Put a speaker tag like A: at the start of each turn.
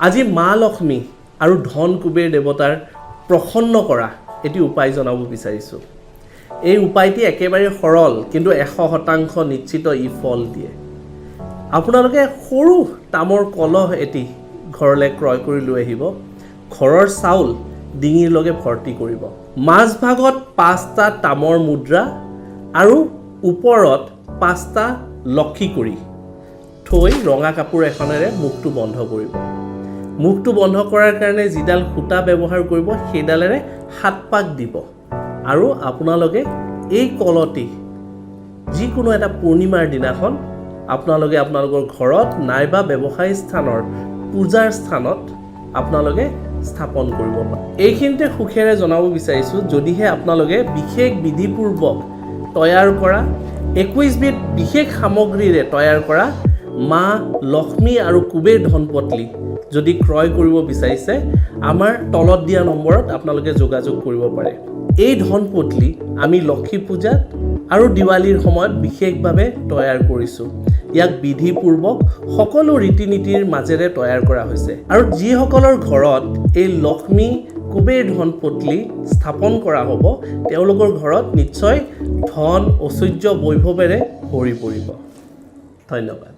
A: আজি মা লক্ষ্মী আৰু ধন কুবেৰ দেৱতাৰ প্ৰসন্ন কৰা এটি উপায় জনাব বিচাৰিছোঁ। এই উপায়টি একেবাৰে সৰল কিন্তু 100% নিশ্চিত ই ফল দিয়ে। আপোনালোকে সৰু তামৰ কলহ এটি ঘৰলৈ ক্ৰয় কৰি লৈ আহিব। ঘৰৰ চাউল ডিঙিৰ লগে ভৰ্তি কৰিব। মাজভাগত 5টা তামৰ মুদ্ৰা আৰু ওপৰত 5টা লক্ষী কৰি থৈ ৰঙা কাপোৰ এখনেৰে মুখটো বন্ধ কৰিব। মুখটো বন্ধ কৰাৰ কাৰণে যিডাল সূতা ব্যৱহাৰ কৰিব সেইডালেৰে 7 পাক দিব আৰু আপোনালোকে এই কলটি যিকোনো এটা পূৰ্ণিমাৰ দিনাখন আপোনালোকে আপোনালোকৰ ঘৰত নাইবা ব্যৱসায় স্থানৰ পূজাৰ স্থানত আপোনালোকে স্থাপন কৰিব পাৰে। এইখিনিতে সুখেৰে জনাব বিচাৰিছোঁ, যদিহে আপোনালোকে বিশেষ বিধিপূৰ্বক তৈয়াৰ কৰা 21 বিধ বিশেষ সামগ্ৰীৰে তৈয়াৰ কৰা মা লক্ষ্মী আৰু কুবেৰ ধনপত্লী যদি ক্ৰয় কৰিব বিচাৰিছে, আমাৰ তলত দিয়া নম্বৰত আপোনালোকে যোগাযোগ কৰিব পাৰে। এই ধনপত্লী আমি লক্ষ্মী পূজাত আৰু দিৱালীৰ সময়ত বিশেষভাৱে তৈয়াৰ কৰিছোঁ। ইয়াক বিধিপূৰ্বক সকলো ৰীতি নীতিৰ মাজেৰে তৈয়াৰ কৰা হৈছে আৰু যিসকলৰ ঘৰত এই লক্ষ্মী কুবেৰ ধনপত্লী স্থাপন কৰা হ'ব তেওঁলোকৰ ঘৰত নিশ্চয় ধন ঐশ্বৰ্য বৈভৱেৰে ভৰি পৰিব। ধন্যবাদ।